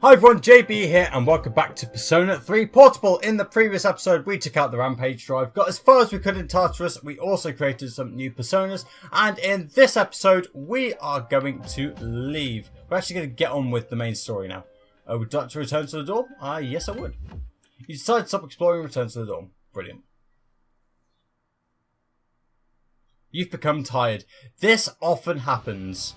Hi everyone, JB here and welcome back to Persona 3 Portable. In the previous episode we took out the Rampage drive, got as far as we could in Tartatus, we also created some new personas, and in this episode we are going to leave. We're actually going to get on with the main story now. Would you like to return to the dorm? Yes I would. You decide to stop exploring and return to the dorm. Brilliant. You've become tired. This often happens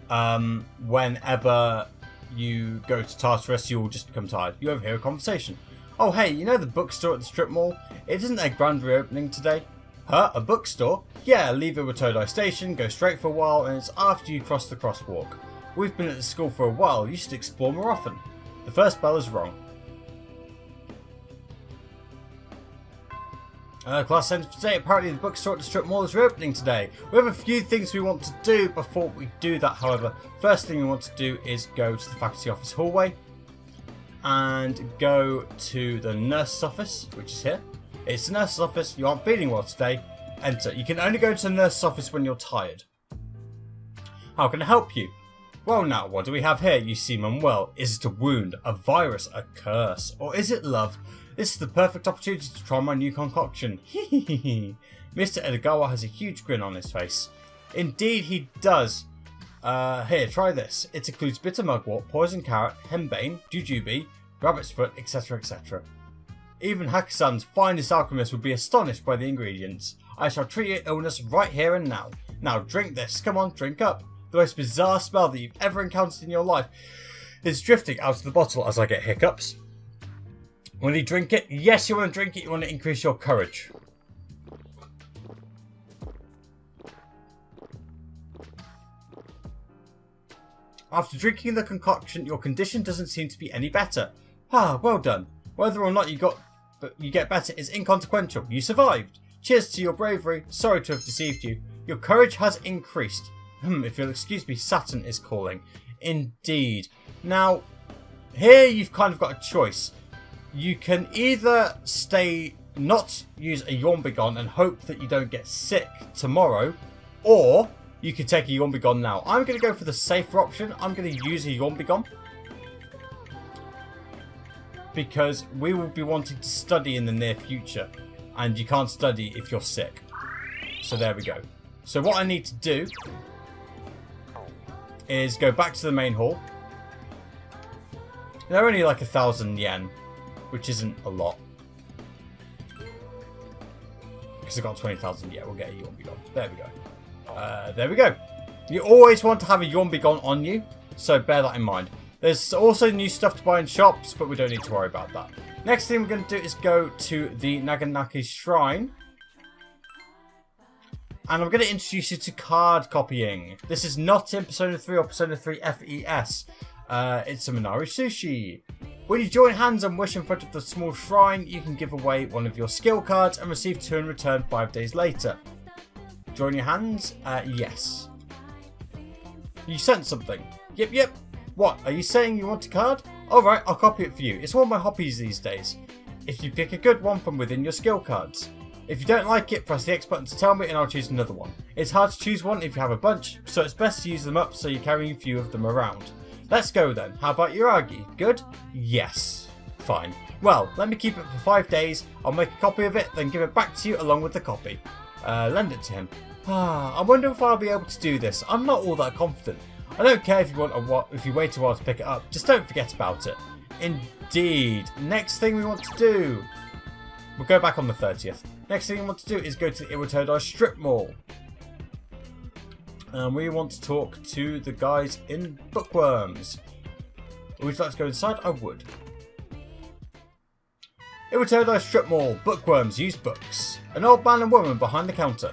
whenever you go to Tartatus, you'll just become tired. You overhear a conversation. Oh hey, you know the bookstore at the strip mall? It isn't a grand reopening today. Huh? A bookstore? Yeah, leave it at Todai Station, go straight for a while, and it's after you cross the crosswalk. We've been at the school for a while, you should explore more often. The first bell is wrong. Class sentence for today. Apparently the bookstore at the strip mall is reopening today. We have a few things we want to do before we do that, however. First thing we want to do is go to the faculty office hallway and go to the nurse's office, which is here. It's the nurse's office. You aren't feeling well today. Enter. You can only go to the nurse's office when you're tired. How can I help you? Well now, what do we have here? You seem unwell. Is it a wound, a virus, a curse, or is it love? This is the perfect opportunity to try my new concoction. Mr. Edogawa has a huge grin on his face. Indeed he does. Here, try this. It includes bitter mugwort, poison carrot, henbane, jujube, rabbit's foot, etc, etc. Even Hakusan's finest alchemist would be astonished by the ingredients. I shall treat your illness right here and now. Now drink this. Come on, drink up. The most bizarre smell that you've ever encountered in your life is drifting out of the bottle as I get hiccups. Want to drink it? Yes, you want to drink it. You want to increase your courage. After drinking the concoction, your condition doesn't seem to be any better. Ah, well done. Whether or not you get better is inconsequential. You survived. Cheers to your bravery. Sorry to have deceived you. Your courage has increased. If you'll excuse me, Saturn is calling. Indeed. Now, here you've kind of got a choice. You can either not use a Yormbigon and hope that you don't get sick tomorrow, or you can take a Yormbigon now. I'm going to go for the safer option. I'm going to use a Yormbigon because we will be wanting to study in the near future, and you can't study if you're sick. So there we go. So what I need to do is go back to the main hall. They're only like 1,000 yen. Which isn't a lot. Because I've got 20,000. Yeah, we'll get a Yormbigon. There we go. There we go. You always want to have a Yormbigon on you. So bear that in mind. There's also new stuff to buy in shops. But we don't need to worry about that. Next thing we're going to do is go to the Naganaki Shrine. And I'm going to introduce you to card copying. This is not in Persona 3 or Persona 3 FES. It's a Minari Sushi. When you join hands and wish in front of the small shrine, you can give away one of your skill cards and receive 2 in return 5 days later. Join your hands? Yes. You sent something? Yep. What, are you saying you want a card? Alright, I'll copy it for you. It's one of my hobbies these days. If you pick a good one from within your skill cards. If you don't like it, press the X button to tell me and I'll choose another one. It's hard to choose one if you have a bunch, so it's best to use them up so you're carrying a few of them around. Let's go then. How about Yukari? Good? Yes. Fine. Well, let me keep it for 5 days. I'll make a copy of it, then give it back to you along with the copy. Lend it to him. I wonder if I'll be able to do this. I'm not all that confident. I don't care if you wait a while to pick it up. Just don't forget about it. Indeed. Next thing we want to do. We'll go back on the 30th. Next thing we want to do is go to the Iwatodai Strip Mall. And we want to talk to the guys in Bookworms. Would you like to go inside? I would. Iwatodai Strip Mall. Bookworms. Use books. An old man and woman behind the counter.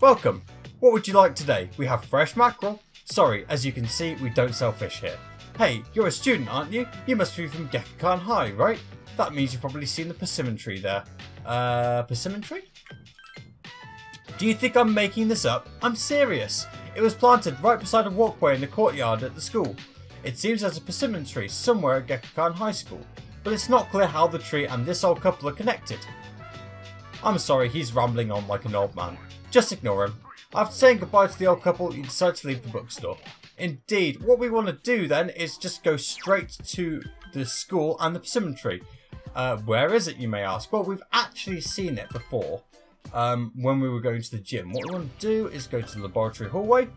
Welcome. What would you like today? We have fresh mackerel. Sorry, as you can see, we don't sell fish here. Hey, you're a student, aren't you? You must be from Gekkan High, right? That means you've probably seen the persimmon tree there. Persimmon tree? Do you think I'm making this up? I'm serious. It was planted right beside a walkway in the courtyard at the school. It seems there's a persimmon tree somewhere at Gekkan High School, but it's not clear how the tree and this old couple are connected. I'm sorry, he's rambling on like an old man. Just ignore him. After saying goodbye to the old couple, you decide to leave the bookstore. Indeed. What we want to do then is just go straight to the school and the persimmon tree. Where is it, you may ask? Well, we've actually seen it before when we were going to the gym. What we want to do is go to the laboratory hallway.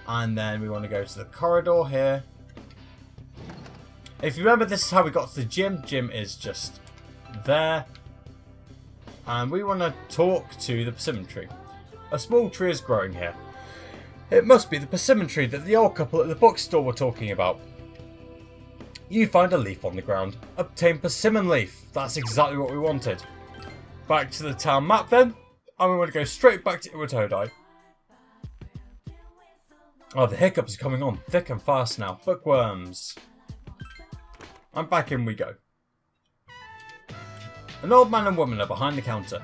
And then we want to go to the corridor here. If you remember, this is how we got to the gym. Gym is just there. And we want to talk to the persimmon tree. A small tree is growing here. It must be the persimmon tree that the old couple at the bookstore were talking about. You find a leaf on the ground. Obtain persimmon leaf. That's exactly what we wanted. Back to the town map then. And we want to go straight back to Iwatodai. Oh, the hiccups are coming on thick and fast now. Bookworms. And back in we go. An old man and woman are behind the counter.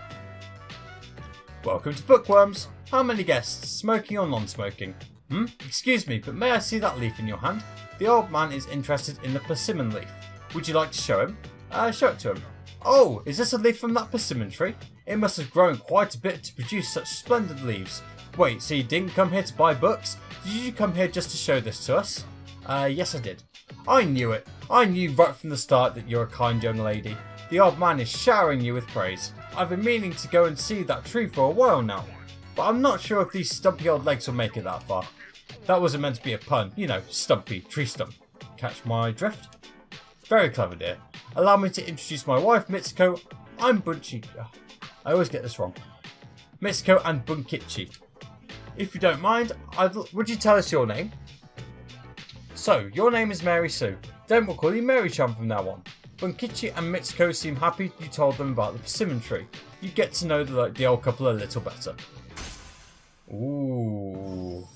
Welcome to Bookworms. How many guests? Smoking or non-smoking? Excuse me, but may I see that leaf in your hand? The old man is interested in the persimmon leaf. Would you like to show him? Show it to him. Oh, is this a leaf from that persimmon tree? It must have grown quite a bit to produce such splendid leaves. Wait, so you didn't come here to buy books? Did you come here just to show this to us? Yes I did. I knew it. I knew right from the start that you're a kind young lady. The old man is showering you with praise. I've been meaning to go and see that tree for a while now, but I'm not sure if these stumpy old legs will make it that far. That wasn't meant to be a pun, you know, stumpy, tree stump. Catch my drift? Very clever, dear. Allow me to introduce my wife, Mitsuko. I'm Bunchi. I always get this wrong. Mitsuko and Bunkichi. If you don't mind, would you tell us your name? So, your name is Mary Sue. Then we'll call you Mary-chan from now on. Bunkichi and Mitsuko seem happy you told them about the persimmon tree. You get to know the old couple a little better. Ooh.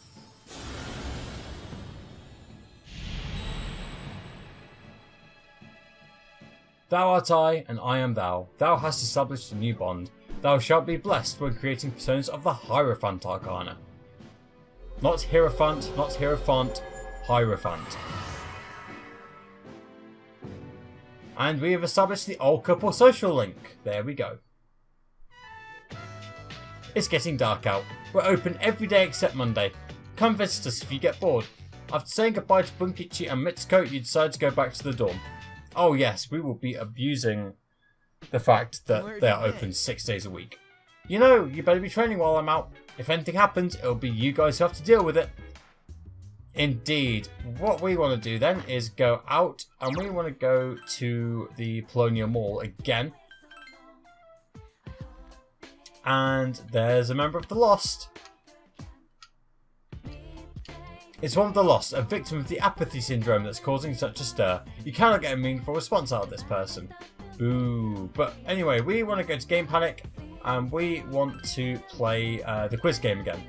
Thou art I, and I am thou. Thou hast established a new bond. Thou shalt be blessed when creating personas of the Hierophant Arcana. Not Hierophant, not Hierophant, Hierophant. And we have established the old couple social link. There we go. It's getting dark out. We're open every day except Monday. Come visit us if you get bored. After saying goodbye to Bunkichi and Mitsuko, you decide to go back to the dorm. Oh yes, we will be abusing the fact that they are open 6 days a week. You know, you better be training while I'm out. If anything happens, it'll be you guys who have to deal with it. Indeed. What we want to do then is go out and we want to go to the Polonia Mall again. And there's a member of the Lost. It's one of the Lost, a victim of the apathy syndrome that's causing such a stir. You cannot get a meaningful response out of this person. Boo. But anyway, we want to go to Game Panic and we want to play the quiz game again.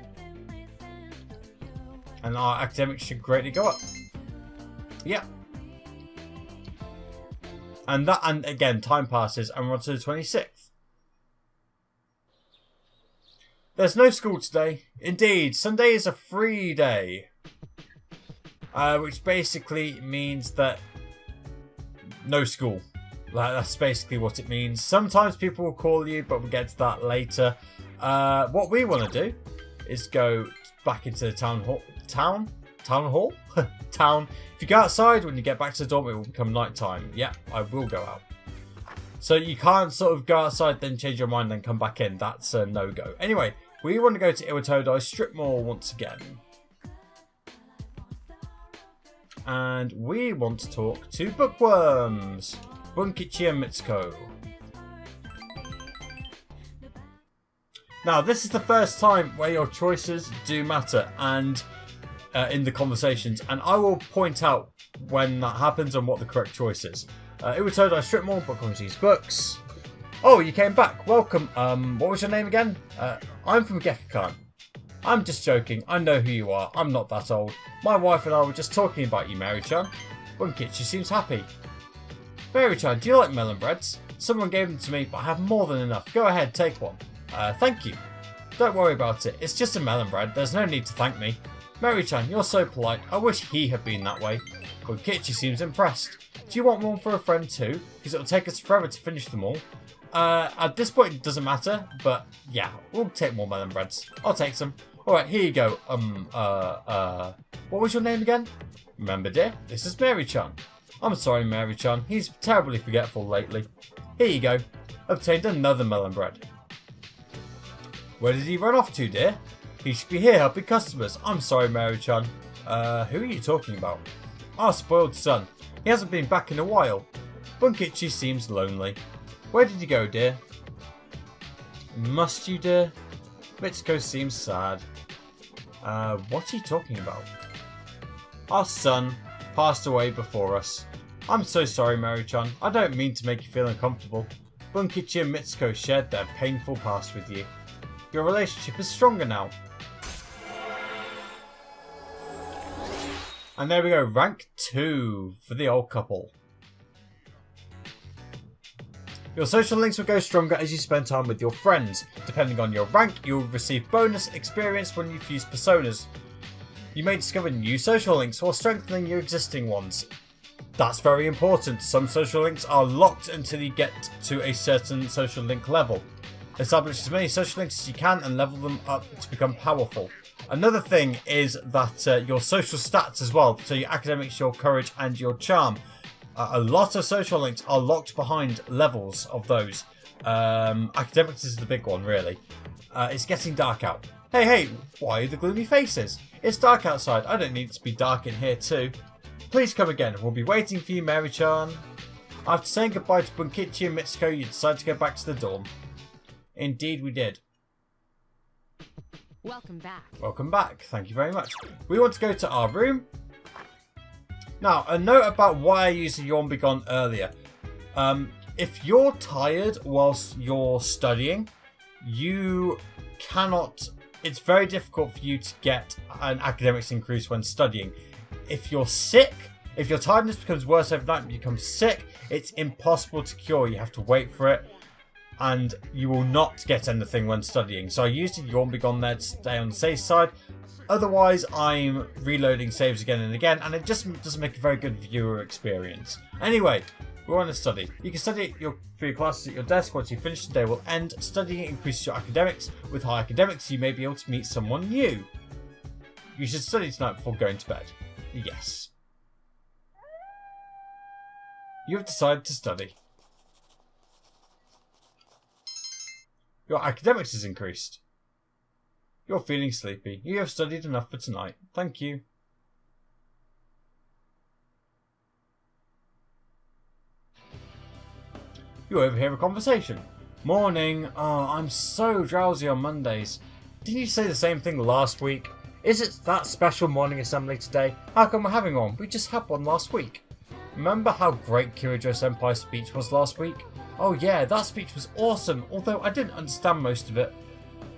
And our academics should greatly go up. Yeah. And again, time passes and we're on to the 26th. There's no school today. Indeed, Sunday is a free day. Which basically means that no school. That's basically what it means. Sometimes people will call you, but we'll get to that later. What we want to do is go back into the town hall. Town. If you go outside, when you get back to the dorm, it will become night time. Yeah, I will go out. So you can't sort of go outside, then change your mind, then come back in. That's a no-go. Anyway, we want to go to Iwatodai Strip Mall once again. And we want to talk to Bookworms. Bunkichi and Mitsuko. Now, this is the first time where your choices do matter and in the conversations. And I will point out when that happens and what the correct choice is. Iwatodai Strip Mall, Bookworms use books. Oh, you came back. Welcome. What was your name again? I'm from Gekkan. I'm just joking. I know who you are. I'm not that old. My wife and I were just talking about you, Mary-chan. Bunkichi seems happy. Mary-chan, do you like melon breads? Someone gave them to me, but I have more than enough. Go ahead, take one. Thank you. Don't worry about it. It's just a melon bread. There's no need to thank me. Mary-chan, you're so polite. I wish he had been that way. Bunkichi seems impressed. Do you want one for a friend too? Because it'll take us forever to finish them all. At this point, it doesn't matter, but yeah, we'll take more melon breads. I'll take some. Alright, here you go. What was your name again? Remember, dear? This is Mary-chan. I'm sorry, Mary-chan. He's terribly forgetful lately. Here you go. Obtained another melon bread. Where did he run off to, dear? He should be here helping customers. I'm sorry, Mary-chan. Who are you talking about? Our spoiled son. He hasn't been back in a while. Bunkichi seems lonely. Where did you go, dear? Must you, dear? Mitsuko seems sad. What are you talking about? Our son passed away before us. I'm so sorry, Mary-chan. I don't mean to make you feel uncomfortable. Bunkichi and Mitsuko shared their painful past with you. Your relationship is stronger now. And there we go, rank 2 for the old couple. Your social links will go stronger as you spend time with your friends. Depending on your rank, you'll receive bonus experience when you've used personas. You may discover new social links while strengthening your existing ones. That's very important. Some social links are locked until you get to a certain social link level. Establish as many social links as you can and level them up to become powerful. Another thing is that your social stats as well, so your academics, your courage and your charm. A lot of social links are locked behind levels of those. Academics is the big one, really. It's getting dark out. Hey, why the gloomy faces? It's dark outside. I don't need it to be dark in here too. Please come again. We'll be waiting for you, Mary-chan. After saying goodbye to Bunkichi and Mitsuko, you decided to go back to the dorm. Indeed we did. Welcome back. Welcome back. Thank you very much. We want to go to our room. Now, a note about why I used the Yawn Begone earlier. If you're tired whilst you're studying, you cannot... It's very difficult for you to get an academics increase when studying. If you're sick, if your tiredness becomes worse overnight and you become sick, it's impossible to cure. You have to wait for it. And you will not get anything when studying. So I used a Yawn Begone there to stay on the safe side. Otherwise, I'm reloading saves again and again, and it just doesn't make a very good viewer experience. Anyway, we want to study. You can study for your classes at your desk. Once you finish the day will end. Studying increases your academics. With high academics, you may be able to meet someone new. You should study tonight before going to bed. Yes. You have decided to study. Your academics is increased. You're feeling sleepy. You have studied enough for tonight. Thank you. You overhear a conversation. Morning. Oh, I'm so drowsy on Mondays. Didn't you say the same thing last week? Is it that special morning assembly today? How come we're having one? We just had one last week. Remember how great Kirijo-senpai's speech was last week? Oh yeah, that speech was awesome, although I didn't understand most of it.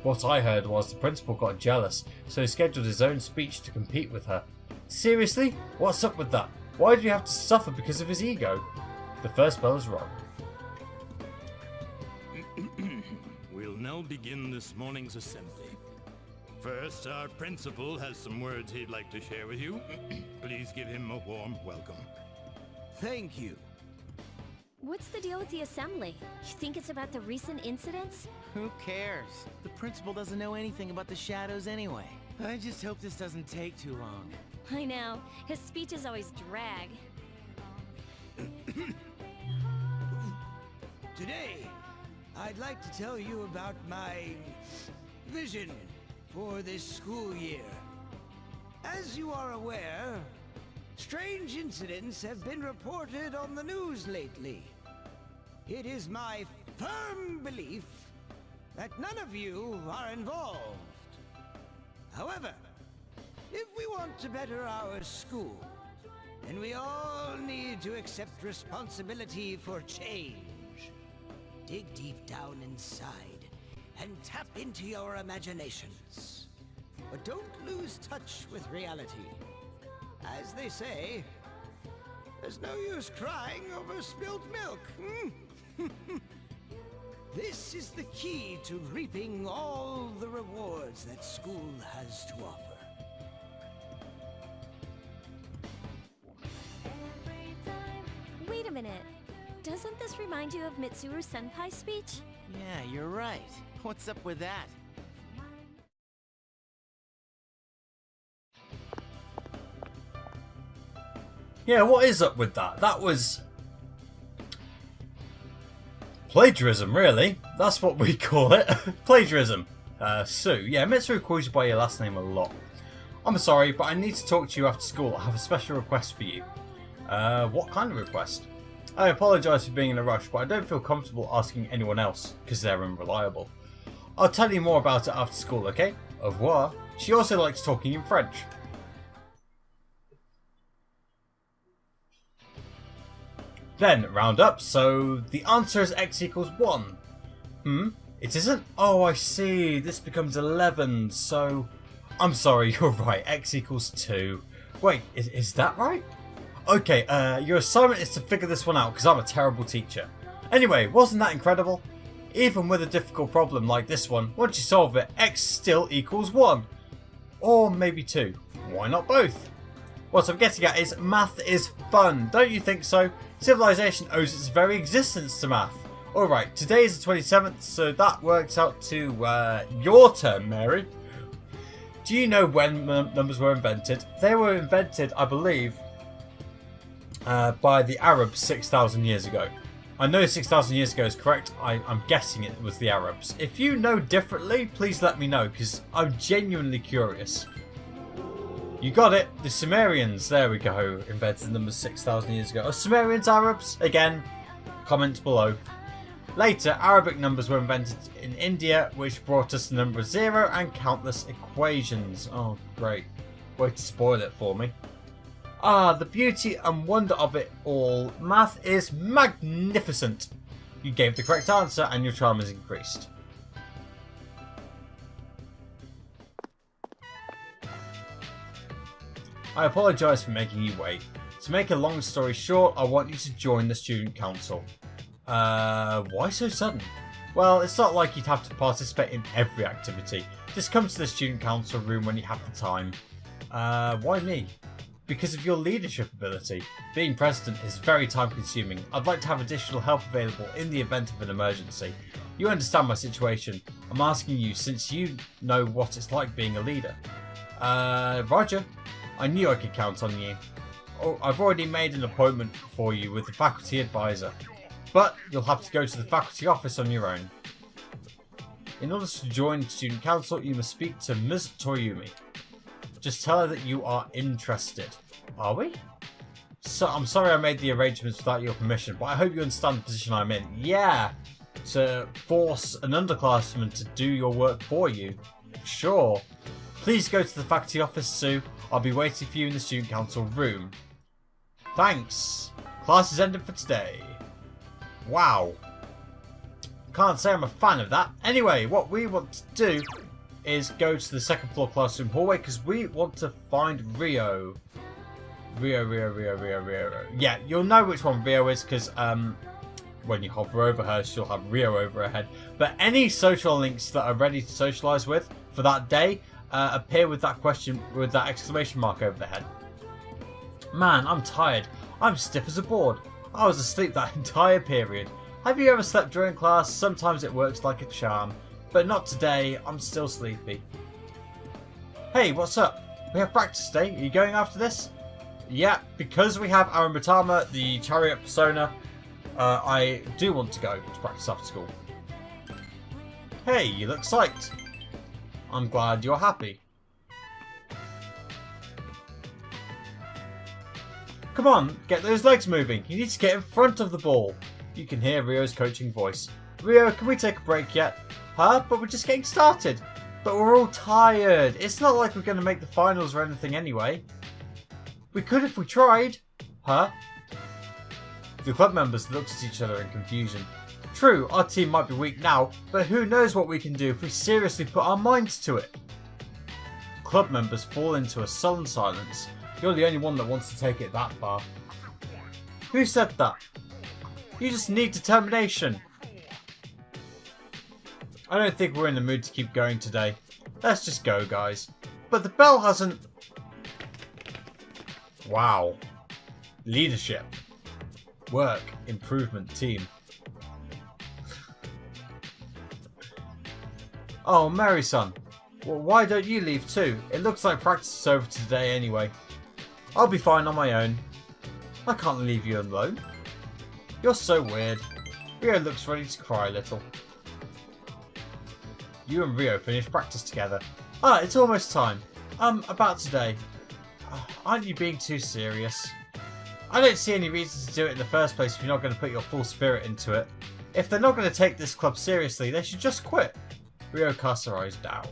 What I heard was the principal got jealous, so he scheduled his own speech to compete with her. Seriously? What's up with that? Why do you have to suffer because of his ego? The first bell is rung. We'll now begin this morning's assembly. First, our principal has some words he'd like to share with you. Please give him a warm welcome. Thank you. What's the deal with the assembly? You think it's about the recent incidents? Who cares? The principal doesn't know anything about the shadows anyway. I just hope this doesn't take too long. I know. His speeches always drag. Today, I'd like to tell you about my vision for this school year. As you are aware, strange incidents have been reported on the news lately. It is my firm belief that none of you are involved. However, if we want to better our school, then we all need to accept responsibility for change. Dig deep down inside and tap into your imaginations. But don't lose touch with reality. As they say, there's no use crying over spilt milk. This is the key to reaping all the rewards that school has to offer. Wait a minute. Doesn't this remind you of Mitsuru Senpai's speech? Yeah, you're right. What's up with that? Yeah, what is up with that? That was plagiarism, really. That's what we call it. Plagiarism. Sue. Yeah, Mitsuru calls you by your last name a lot. I'm sorry, but I need to talk to you after school. I have a special request for you. What kind of request? I apologise for being in a rush, but I don't feel comfortable asking anyone else, because they're unreliable. I'll tell you more about it after school, okay? Au revoir. She also likes talking in French. Then, round up, so the answer is x equals 1. It isn't? Oh, I see. This becomes 11, so... I'm sorry, you're right. X equals 2. Wait, is that right? Okay, your assignment is to figure this one out, because I'm a terrible teacher. Anyway, wasn't that incredible? Even with a difficult problem like this one, once you solve it, x still equals 1. Or maybe 2. Why not both? What I'm getting at is, math is fun, don't you think so? Civilization owes its very existence to math. Alright, today is the 27th, so that works out to your turn, Mary. Do you know when numbers were invented? They were invented, I believe, by the Arabs 6,000 years ago. I know 6,000 years ago is correct. I'm guessing it was the Arabs. If you know differently, please let me know, because I'm genuinely curious. You got it. The Sumerians, there we go, invented numbers 6,000 years ago. Are Sumerians Arabs? Again, comments below. Later, Arabic numbers were invented in India, which brought us the number 0 and countless equations. Oh, great. Way to spoil it for me. Ah, the beauty and wonder of it all. Math is magnificent. You gave the correct answer and your charm is increased. I apologise for making you wait. To make a long story short, I want you to join the student council. Why so sudden? Well, it's not like you'd have to participate in every activity. Just come to the student council room when you have the time. Why me? Because of your leadership ability. Being president is very time consuming. I'd like to have additional help available in the event of an emergency. You understand my situation. I'm asking you since you know what it's like being a leader. Roger. I knew I could count on you. Oh, I've already made an appointment for you with the faculty advisor. But you'll have to go to the faculty office on your own. In order to join student council, you must speak to Ms. Toyumi. Just tell her that you are interested. Are we? So I'm sorry I made the arrangements without your permission, but I hope you understand the position I'm in. Yeah, to force an underclassman to do your work for you. Sure. Please go to the faculty office, Sue. I'll be waiting for you in the student council room. Thanks. Class is ended for today. Wow. Can't say I'm a fan of that. Anyway, what we want to do is go to the second floor classroom hallway because we want to find Rio. Rio. Yeah, you'll know which one Rio is because when you hover over her, she'll have Rio over her head. But any social links that are ready to socialise with for that day appear with that question, with that exclamation mark over the head. Man, I'm tired. I'm stiff as a board. I was asleep that entire period. Have you ever slept during class? Sometimes it works like a charm. But not today. I'm still sleepy. Hey, what's up? We have practice today. Are you going after this? Yeah, because we have Arambatama, the Chariot persona, I do want to go to practice after school. Hey, you look psyched. I'm glad you're happy. Come on, get those legs moving. You need to get in front of the ball. You can hear Rio's coaching voice. Rio, can we take a break yet? Huh? But we're just getting started. But we're all tired. It's not like we're going to make the finals or anything anyway. We could if we tried. Huh? The club members looked at each other in confusion. True, our team might be weak now, but who knows what we can do if we seriously put our minds to it. Club members fall into a sullen silence. You're the only one that wants to take it that far. Who said that? You just need determination. I don't think we're in the mood to keep going today. Let's just go, guys. But the bell hasn't... Wow. Leadership. Work. Improvement. Team. Oh, Mary-san. Well, why don't you leave too? It looks like practice is over today anyway. I'll be fine on my own. I can't leave you alone. You're so weird. Rio looks ready to cry a little. You and Rio finished practice together. Ah, it's almost time. About today. Aren't you being too serious? I don't see any reason to do it in the first place if you're not going to put your full spirit into it. If they're not going to take this club seriously, they should just quit. Rio casts her eyes down.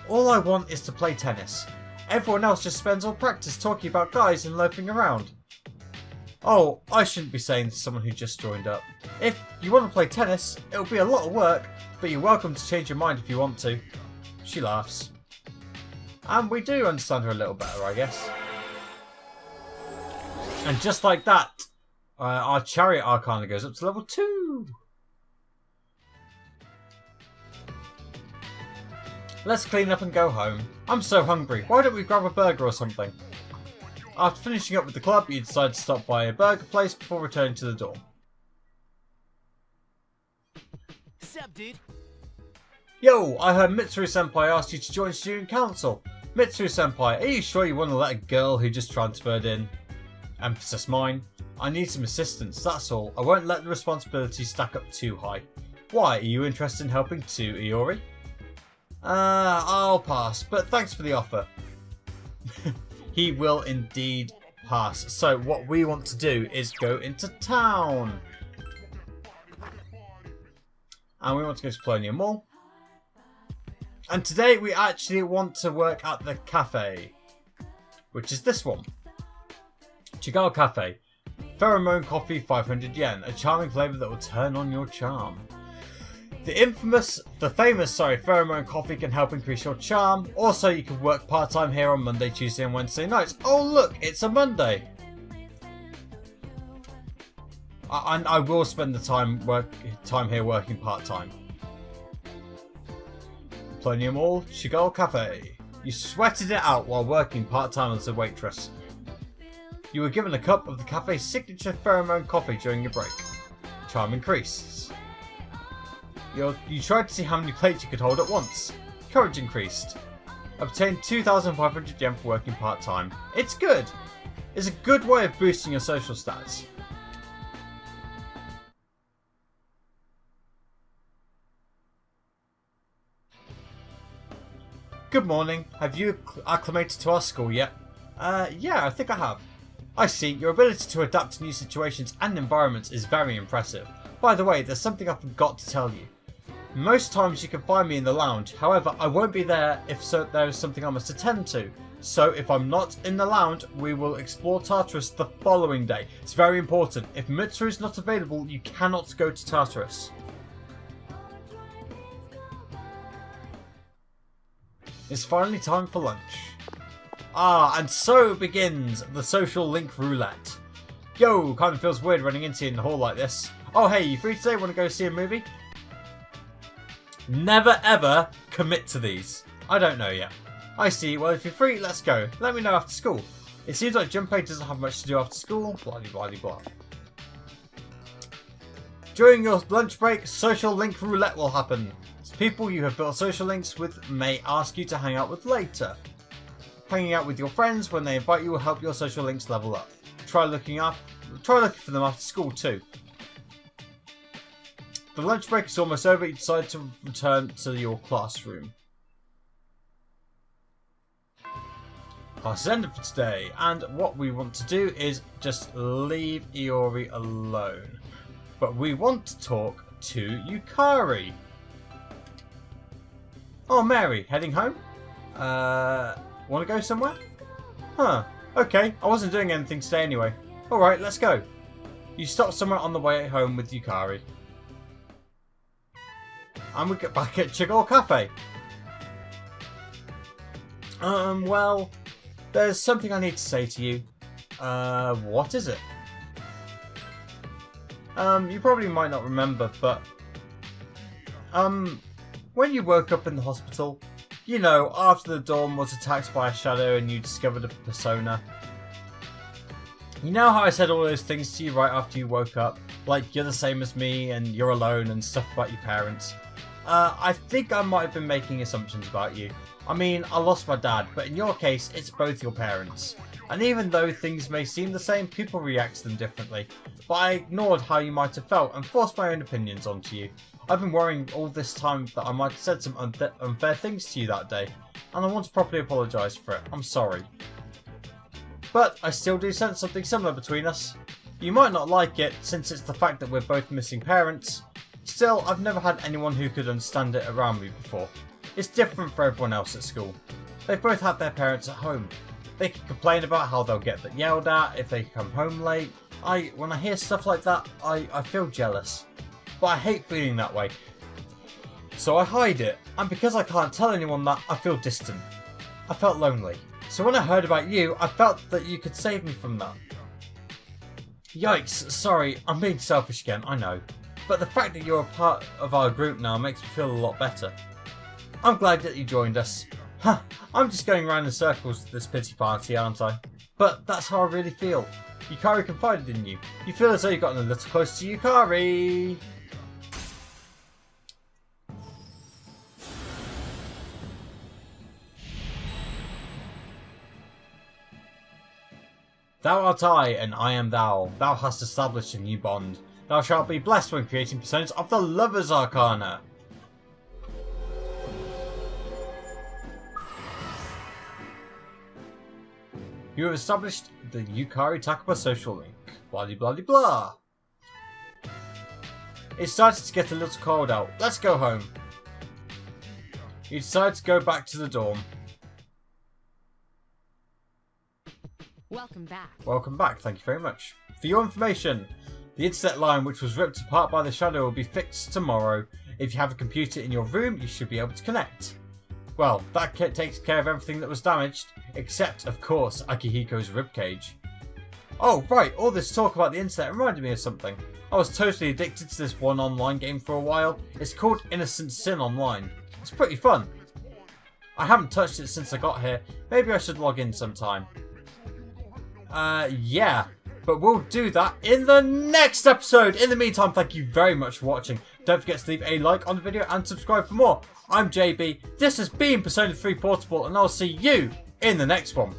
All I want is to play tennis. Everyone else just spends all practice talking about guys and loafing around. Oh, I shouldn't be saying this to someone who just joined up. If you want to play tennis, it'll be a lot of work, but you're welcome to change your mind if you want to. She laughs. And we do understand her a little better, I guess. And just like that, our Chariot Arcana goes up to level 2. Let's clean up and go home. I'm so hungry. Why don't we grab a burger or something? After finishing up with the club, you decide to stop by a burger place before returning to the dorm. Sup, dude? Yo, I heard Mitsuru-senpai asked you to join student council. Mitsuru-senpai, are you sure you want to let a girl who just transferred in? Emphasis mine. I need some assistance, that's all. I won't let the responsibility stack up too high. Why, are you interested in helping too, Iori? I'll pass, but thanks for the offer. He will indeed pass. So what we want to do is go into town. And we want to go to Colonial Mall. And today we actually want to work at the cafe. Which is this one. Chigal Cafe. Pheromone coffee, 500 yen. A charming flavour that will turn on your charm. The famous Pheromone coffee can help increase your charm. Also, you can work part-time here on Monday, Tuesday and Wednesday nights. Oh look, it's a Monday. And I will spend the time here working part-time. Plonium Mall, Chigal Cafe. You sweated it out while working part-time as a waitress. You were given a cup of the cafe's signature Pheromone coffee during your break. Charm increased. You tried to see how many plates you could hold at once. Courage increased. Obtained 2,500 yen for working part-time. It's good! It's a good way of boosting your social stats. Good morning. Have you acclimated to our school yet? Yeah, I think I have. I see. Your ability to adapt to new situations and environments is very impressive. By the way, there's something I forgot to tell you. Most times you can find me in the lounge, however I won't be there if there is something I must attend to. So if I'm not in the lounge, we will explore Tartarus the following day. It's very important. If Mitsuru is not available, you cannot go to Tartarus. It's finally time for lunch. And so begins the social link roulette. Yo, kind of feels weird running into you in the hall like this. Oh hey, you free today? Want to go see a movie? Never ever commit to these. I don't know yet. I see. Well, if you're free, let's go. Let me know after school. It seems like Junpei doesn't have much to do after school. Blah blah blah blah. During your lunch break, social link roulette will happen. People you have built social links with may ask you to hang out with later. Hanging out with your friends when they invite you will help your social links level up. Try looking for them after school too. The lunch break is almost over. You decide to return to your classroom. Class is ended for today, and what we want to do is just leave Iori alone. But we want to talk to Yukari. Oh, Mary, heading home? Want to go somewhere? Huh, okay, I wasn't doing anything today anyway. Alright, let's go. You stop somewhere on the way home with Yukari. And we get back at Chigal Cafe. Well, there's something I need to say to you. What is it? You probably might not remember, but when you woke up in the hospital, you know, after the dorm was attacked by a shadow and you discovered a persona. You know how I said all those things to you right after you woke up? Like, you're the same as me and you're alone and stuff about your parents. I think I might have been making assumptions about you. I mean, I lost my dad, but in your case, it's both your parents. And even though things may seem the same, people react to them differently. But I ignored how you might have felt and forced my own opinions onto you. I've been worrying all this time that I might have said some unfair things to you that day, and I want to properly apologise for it. I'm sorry. But I still do sense something similar between us. You might not like it, since it's the fact that we're both missing parents. Still, I've never had anyone who could understand it around me before. It's different for everyone else at school. They've both had their parents at home. They can complain about how they'll get yelled at if they come home late. When I hear stuff like that, I feel jealous. But I hate feeling that way. So I hide it, and because I can't tell anyone that, I feel distant. I felt lonely. So when I heard about you, I felt that you could save me from that. Yikes, sorry, I'm being selfish again, I know. But the fact that you're a part of our group now makes me feel a lot better. I'm glad that you joined us. Huh, I'm just going round in circles to this pity party, aren't I? But that's how I really feel. Yukari confided in you. You feel as though you've gotten a little close to Yukari. Thou art I, and I am thou. Thou hast established a new bond. Thou shalt be blessed when creating personas of the Lover's Arcana. You have established the Yukari Social Link. Blah blah blah blah. It started to get a little cold out. Let's go home. You decide to go back to the dorm. Welcome back. Welcome back, thank you very much. For your information, the internet line which was ripped apart by the shadow will be fixed tomorrow. If you have a computer in your room, you should be able to connect. Well, that kit takes care of everything that was damaged, except, of course, Akihiko's ribcage. Oh, right, all this talk about the internet reminded me of something. I was totally addicted to this one online game for a while. It's called Innocent Sin Online. It's pretty fun. I haven't touched it since I got here. Maybe I should log in sometime. Yeah. But we'll do that in the next episode. In the meantime, thank you very much for watching. Don't forget to leave a like on the video and subscribe for more. I'm JB. This has been Persona 3 Portable, and I'll see you in the next one.